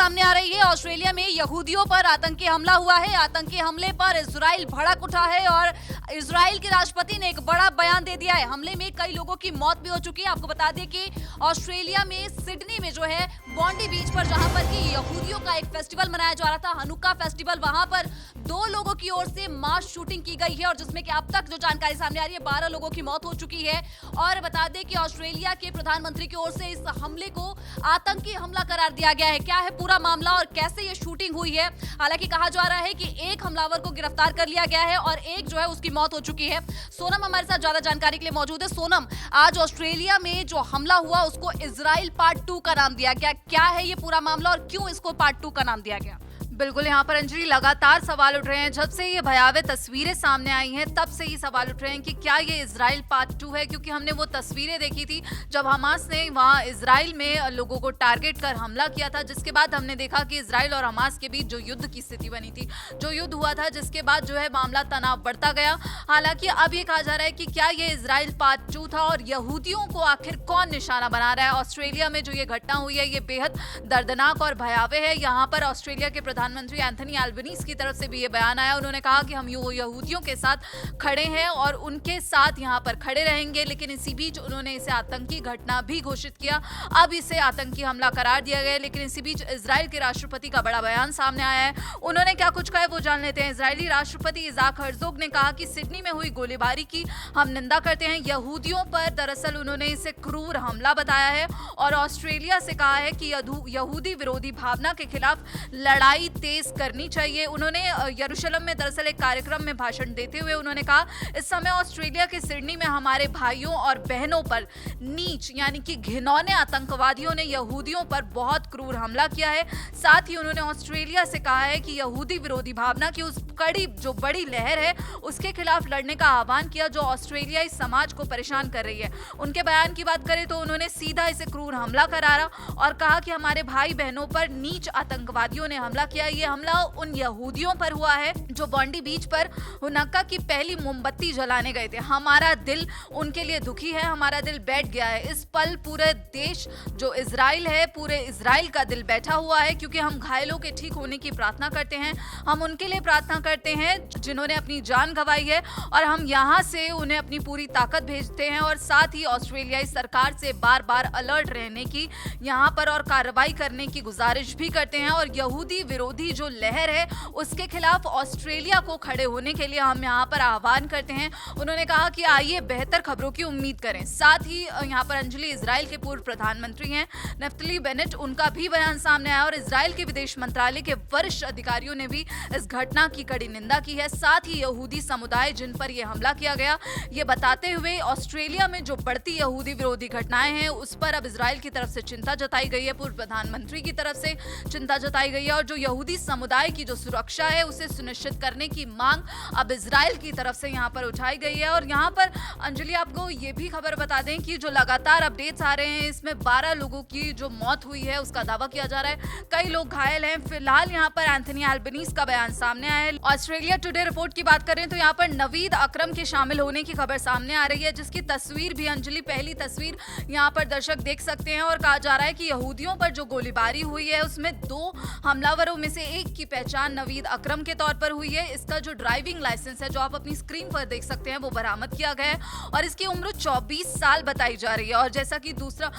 सामने आ रही है। ऑस्ट्रेलिया में यहूदियों पर आतंकी हमला हुआ है। आतंकी हमले पर इजराइल भड़क उठा है और इजराइल के राष्ट्रपति ने एक बड़ा बयान दे दिया है। हमले में कई लोगों की मौत भी हो चुकी है। आपको बता दें कि ऑस्ट्रेलिया में सिडनी में जो है बॉन्डी बीच पर जहां पर कि यहूदियों का एक फेस्टिवल मनाया जा रहा था, हनुक्का फेस्टिवल, वहां पर 2 लोगों की ओर से मास शूटिंग की गई है और जिसमें कि अब तक जो जानकारी सामने आ रही है 12 लोगों की मौत हो चुकी है। और बता दें कि ऑस्ट्रेलिया के प्रधानमंत्री की ओर से इस हमले को आतंकी हमला करार दिया गया है। क्या है पूरा मामला और कैसे ये शूटिंग हुई है? हालांकि कहा जा रहा है कि एक हमलावर को गिरफ्तार कर लिया गया है और एक जो है उसकी मौत हो चुकी है। सोनम हमारे साथ ज्यादा जानकारी के लिए मौजूद है। सोनम, आज ऑस्ट्रेलिया में जो हमला हुआ उसको इजराइल पार्ट 2 का नाम दिया गया। क्या है ये पूरा मामला और क्यों इसको पार्ट 2 का नाम दिया गया? बिल्कुल, यहाँ पर अंजलि लगातार सवाल उठ रहे हैं। जब से ये भयावह तस्वीरें सामने आई हैं तब से ही सवाल उठ रहे हैं कि क्या ये इजराइल पार्ट 2 है, क्योंकि हमने वो तस्वीरें देखी थी जब हमास ने वहाँ इजराइल में लोगों को टारगेट कर हमला किया था, जिसके बाद हमने देखा कि इजराइल और हमास के बीच जो युद्ध की स्थिति बनी थी, जो युद्ध हुआ था, जिसके बाद जो है मामला तनाव बढ़ता गया। हालांकि अब ये कहा जा रहा है कि क्या ये इजराइल पार्ट 2 था और यहूदियों को आखिर कौन निशाना बना रहा है। ऑस्ट्रेलिया में जो ये घटना हुई है ये बेहद दर्दनाक और भयावह है। यहाँ पर ऑस्ट्रेलिया के प्रधानमंत्री एंथनी एल्बनीज़ की तरफ से भी ये बयान आया। उन्होंने कहा कि हम यहूदियों के साथ खड़े हैं और उनके साथ यहाँ पर खड़े रहेंगे, लेकिन इसी बीच उन्होंने इसे आतंकी घटना भी घोषित किया। अब इसे आतंकी हमला करार दिया गया, लेकिन इसी बीच इजराइल के राष्ट्रपति का बड़ा बयान सामने आया है। उन्होंने क्या कुछ कहा है वो जान लेते हैं। इजरायली राष्ट्रपति इज़ाक हर्जोग ने कहा कि सिडनी में हुई गोलीबारी की हम निंदा करते हैं। यहूदियों पर दरअसल उन्होंने इसे क्रूर हमला बताया है और ऑस्ट्रेलिया से कहा है कि यहूदी विरोधी भावना के खिलाफ लड़ाई तेज करनी चाहिए। उन्होंने यरूशलेम में दरअसल एक कार्यक्रम में भाषण देते हुए उन्होंने कहा, इस समय ऑस्ट्रेलिया के सिडनी में हमारे भाइयों और बहनों पर नीच यानी कि घिनौने आतंकवादियों ने यहूदियों पर बहुत क्रूर हमला किया है। साथ ही उन्होंने ऑस्ट्रेलिया से कहा है कि यहूदी विरोधी भावना की उस कड़ी जो बड़ी लहर है उसके खिलाफ लड़ने का आह्वान किया जो ऑस्ट्रेलियाई समाज को परेशान कर रही है। उनके बयान की बात करें तो उन्होंने सीधा इसे क्रूर हमला करारा और कहा कि हमारे भाई बहनों पर नीच आतंकवादियों ने हमला किया। ये हमला उन यहूदियों पर हुआ है जो बॉन्डी बीच पर हुनक्का की पहली मोमबत्ती जलाने गए थे। हमारा दिल उनके लिए दुखी है, हमारा दिल बैठ गया है। इस पल पूरे देश जो इजराइल है, पूरे इजराइल का दिल बैठा हुआ है, क्योंकि हम घायलों के ठीक होने की प्रार्थना करते हैं। हम उनके लिए प्रार्थना करते हैं जिन्होंने अपनी जान गंवाई है और हम यहाँ से उन्हें अपनी पूरी ताकत भेजते हैं और साथ ही ऑस्ट्रेलियाई सरकार से बार बार अलर्ट रहने की यहाँ पर और कार्रवाई करने की गुजारिश भी करते हैं और यहूदी विरोधी जो लहर है उसके खिलाफ ऑस्ट्रेलिया को खड़े होने के लिए हम यहाँ पर आह्वान करते हैं। उन्होंने कहा कि आइए बेहतर खबरों की उम्मीद करें। साथ ही यहाँ पर अंजलि इजराइल के पूर्व प्रधानमंत्री हैं नफ्तली बेनेट, उनका भी बयान सामने आया और इजराइल के विदेश मंत्रालय के वरिष्ठ अधिकारियों ने भी इस घटना की कड़ी निंदा की है। साथ ही यहूदी समुदाय जिन पर यह हमला किया गया ये बताते हुए ऑस्ट्रेलिया में जो बढ़ती यहूदी विरोधी घटनाएं हैं उस पर अब इजराइल की तरफ से चिंता जताई गई है, पूर्व प्रधानमंत्री की तरफ से चिंता जताई गई है और जो यहूदी समुदाय की जो सुरक्षा है उसे सुनिश्चित करने की मांग अब इजराइल की तरफ से यहाँ पर उठाई गई है। और यहाँ पर अंजलि आपको ये भी खबर बता दें कि जो लगातार अपडेट्स आ रहे हैं इसमें 12 लोगों की जो मौत हुई है उसका दावा किया जा रहा है, कई लोग घायल हैं। फिलहाल यहाँ पर एंथनी एल्बनीज़ का बयान सामने आया है। ऑस्ट्रेलिया टुडे रिपोर्ट की बात करें तो यहाँ पर नवीद अकरम के शामिल होने की खबर सामने आ रही है, जिसकी तस्वीर भी अंजलि पहली तस्वीर यहाँ पर दर्शक देख सकते हैं और कहा जा रहा है कि यहूदियों पर जो गोलीबारी हुई है उसमें 2 हमलावरों में से एक की पहचान नवीद अकरम के तौर पर हुई है। इसका जो ड्राइविंग लाइसेंस है जो आप अपनी स्क्रीन पर देख सकते हैं वो बरामद किया गया है और इसकी उम्र 24 साल बताई जा रही है। और जैसा कि दूसरा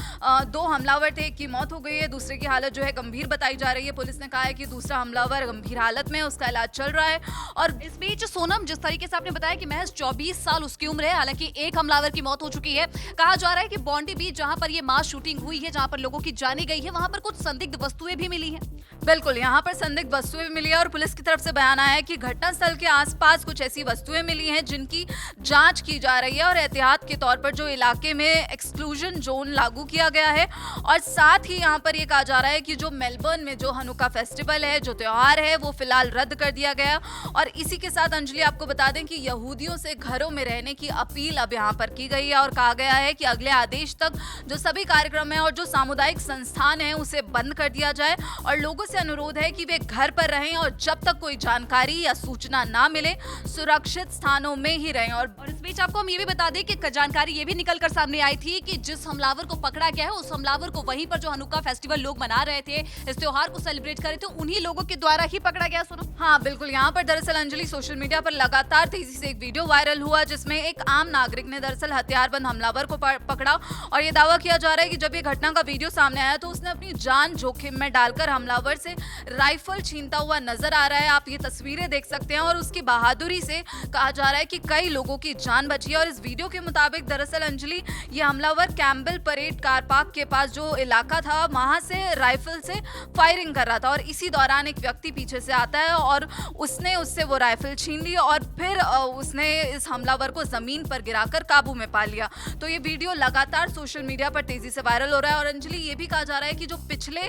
2 हमलावर थे, एक की मौत हो गई है, दूसरे की हालत जो है गंभीर बताई जा रही है। पुलिस ने कहा है कि दूसरा हमलावर गंभीर हालत में, उसका इलाज चल रहा है। और इस बीच सोनम, जिस तरीके से आपने बताया कि महज 24 साल उसकी उम्र है, हालांकि एक हमलावर की मौत हो चुकी है। कहा जा रहा है कि बॉन्डी बीच जहां पर ये मास शूटिंग हुई है, जहां पर लोगों की जाने गई है, वहां पर कुछ संदिग्ध वस्तुएं भी मिली हैं। बिल्कुल, यहाँ पर संदिग्ध वस्तुएं मिली है और पुलिस की तरफ से बयान आया है कि घटनास्थल के आसपास कुछ ऐसी वस्तुएं मिली हैं जिनकी जांच की जा रही है और एहतियात के तौर पर जो इलाके में एक्सक्लूजन जोन लागू किया गया है। और साथ ही यहाँ पर ये कहा जा रहा है कि जो मेलबर्न में जो हनुक्का फेस्टिवल है, जो त्योहार है, वो फिलहाल रद्द कर दिया गया। और इसी के साथ अंजलि आपको बता दें कि यहूदियों से घरों में रहने की अपील अब यहाँ पर की गई है और कहा गया है कि अगले आदेश तक जो सभी कार्यक्रम है और जो सामुदायिक संस्थान है उसे बंद कर दिया जाए और लोगों से अनुरोध है कि वे घर पर रहें और जब तक कोई जानकारी या सूचना ना मिले सुरक्षित स्थानों में ही रहें। और इस बीच आपको हम ये भी बता दें कि जानकारी ये भी निकल कर सामने आई थी कि जिस हमलावर को पकड़ा गया है उस हमलावर को वहीं पर जो हनुक्का फेस्टिवल लोग मना रहे थे, इस त्योहार को सेलिब्रेट कर रहे थे, उन्हीं लोगों के द्वारा ही पकड़ा गया। सुनो। हाँ बिल्कुल, यहाँ पर दरअसल अंजलि सोशल मीडिया पर लगातार तेजी से एक वीडियो वायरल हुआ जिसमें एक आम नागरिक ने दरअसल हथियारबंद हमलावर को पकड़ा और ये दावा किया जा रहा है कि जब ये घटना का वीडियो सामने आया तो उसने अपनी जान जोखिम में डालकर हमलावर से राइफल छीनता हुआ नजर आ रहा है। आप ये तस्वीरें देख सकते हैं और उसकी बहादुरी से कहा जा रहा है कि कई लोगों की जान बची है। और इस वीडियो के मुताबिक दरअसल अंजलि ये हमलावर कैम्बल परेड कार पार्क के पास जो इलाका था वहां से राइफल से फायरिंग कर रहा था और इसी दौरान एक व्यक्ति पीछे से आता है और उसने उससे वो राइफल छीन ली और फिर उसने इस हमलावर को जमीन पर गिराकर काबू में पा लिया। तो ये वीडियो लगातार सोशल मीडिया पर तेजी से वायरल हो रहा है और अंजलि ये भी कहा जा रहा है कि जो पिछले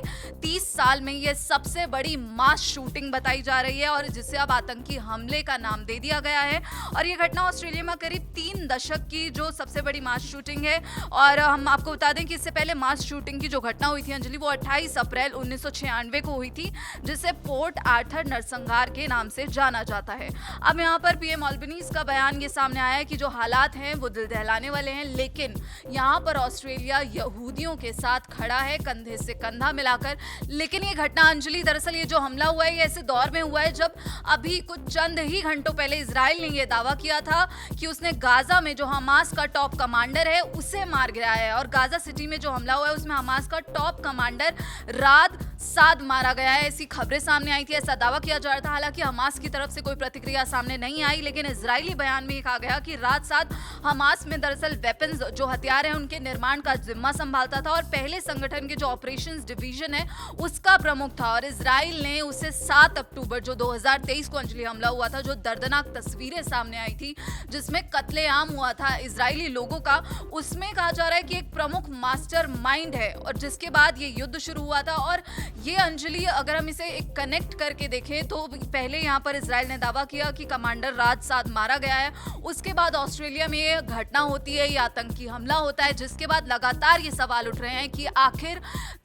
30 साल में ये सबसे बड़ी मास शूटिंग बताई जा रही है और जिसे अब आतंकी हमले का नाम दे दिया गया है। और ये घटना ऑस्ट्रेलिया में करीब 3 दशक की जो सबसे बड़ी मास शूटिंग है। और हम आपको बता दें कि इससे पहले मास शूटिंग की जो घटना हुई थी अंजलि वो 28 अप्रैल 1996 को हुई थी जिसे पोर्ट आर्थर नरसंहार के नाम से जाना जाता है। अब यहाँ पर पीएम अल्बनीज का बयान ये सामने आया है कि जो हालात हैं वो दिल दहलाने वाले हैं, लेकिन यहाँ पर ऑस्ट्रेलिया यहूदियों के साथ खड़ा है कंधे से कंधा मिलाकर। लेकिन ये घटना अंजलि दरअसल ये जो हमला हुआ है ये ऐसे दौर में हुआ है जब अभी कुछ चंद ही घंटों पहले इजराइल ने ये दावा किया था कि उसने गाजा में जो हमास का टॉप कमांडर है उसे मार गिराया है। और गाजा सिटी में जो हमला हुआ है उसमें हमास का टॉप कमांडर राद साद मारा गया है, ऐसी खबरें सामने आई थी, ऐसा दावा किया जा रहा था। हालांकि हमास की तरफ से कोई प्रतिक्रिया सामने नहीं आई, लेकिन इजरायली बयान में कहा गया कि राद साद हमास में दरअसल वेपन्स जो हथियार हैं उनके निर्माण का जिम्मा संभालता था और पहले संगठन के जो ऑपरेशंस डिवीजन है उसका प्रमुख था। और इजराइल ने उसे 7 अक्टूबर जो 2023 को अंजलि हमला हुआ था, जो दर्दनाक तस्वीरें सामने आई थी जिसमें कत्लेआम हुआ था इजरायली लोगों का, उसमें कहा जा रहा है कि एक प्रमुख मास्टर माइंड है और जिसके बाद ये युद्ध शुरू हुआ था। और ये अंजलि अगर हम इसे एक कनेक्ट करके देखें तो पहले यहाँ पर इजराइल ने दावा किया कि कमांडर राद साद मारा गया है, उसके बाद ऑस्ट्रेलिया में ये घटना होती है, ये आतंकी हमला होता है, जिसके बाद लगातार ये सवाल उठ रहे हैं कि आखिर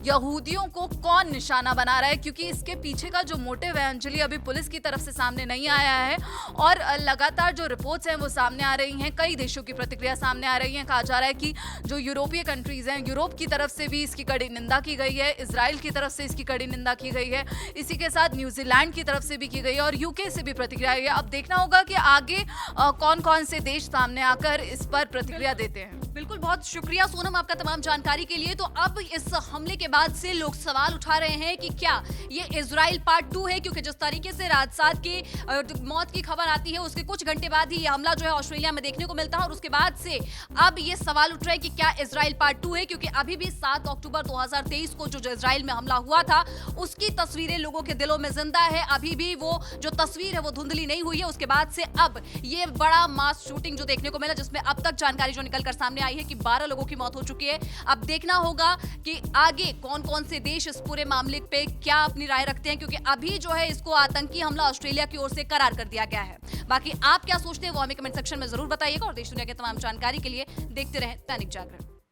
यहूदियों को कौन निशाना बना रहा है, क्योंकि इसके पीछे का जो मोटिव है अंजलि अभी पुलिस की तरफ से सामने नहीं आया है। और लगातार जो रिपोर्ट्स हैं वो सामने आ रही हैं, कई देशों की प्रतिक्रिया सामने आ रही है। कहा जा रहा है कि जो यूरोपीय कंट्रीज हैं, यूरोप की तरफ से भी इसकी कड़ी निंदा की गई है, इजराइल की तरफ से इसकी कड़ी निंदा की गई है, इसी के साथ न्यूजीलैंड की तरफ से भी की गई है और यूके से भी प्रतिक्रिया आई है। अब देखना होगा कि आगे कौन कौन से देश सामने आकर इस पर प्रतिक्रिया देते हैं। बिल्कुल, बहुत शुक्रिया सोनम आपका तमाम जानकारी के लिए। तो अब इस हमले के बाद से लोग सवाल उठा रहे हैं कि क्या ये इजराइल पार्ट 2 है, क्योंकि जिस तरीके से राद साद की मौत की खबर आती है उसके कुछ घंटे बाद ही ये हमला जो है ऑस्ट्रेलिया में देखने को मिलता है और उसके बाद से अब ये सवाल उठ रहे हैं कि क्या इजराइल पार्ट 2 है, क्योंकि अभी भी 7 अक्टूबर 2023 को जो इजराइल में हमला हुआ था उसकी तस्वीरें लोगों के दिलों में जिंदा है। अभी भी वो जो तस्वीर है वो धुंधली नहीं हुई है। उसके बाद से अब ये बड़ा मास शूटिंग जो देखने को मिला, जिसमें अब तक जानकारी जो निकल कर सामने आई है कि 12 लोगों की मौत हो चुकी है। अब देखना होगा कि आगे कौन कौन से देश इस पूरे मामले पे क्या अपनी राय रखते हैं, क्योंकि अभी जो है इसको आतंकी हमला ऑस्ट्रेलिया की ओर से करार कर दिया गया है। बाकी आप क्या सोचते हैं वो हमें कमेंट सेक्शन में जरूर बताइएगा और देश दुनिया के तमाम जानकारी के लिए देखते रहें दैनिक जागरण।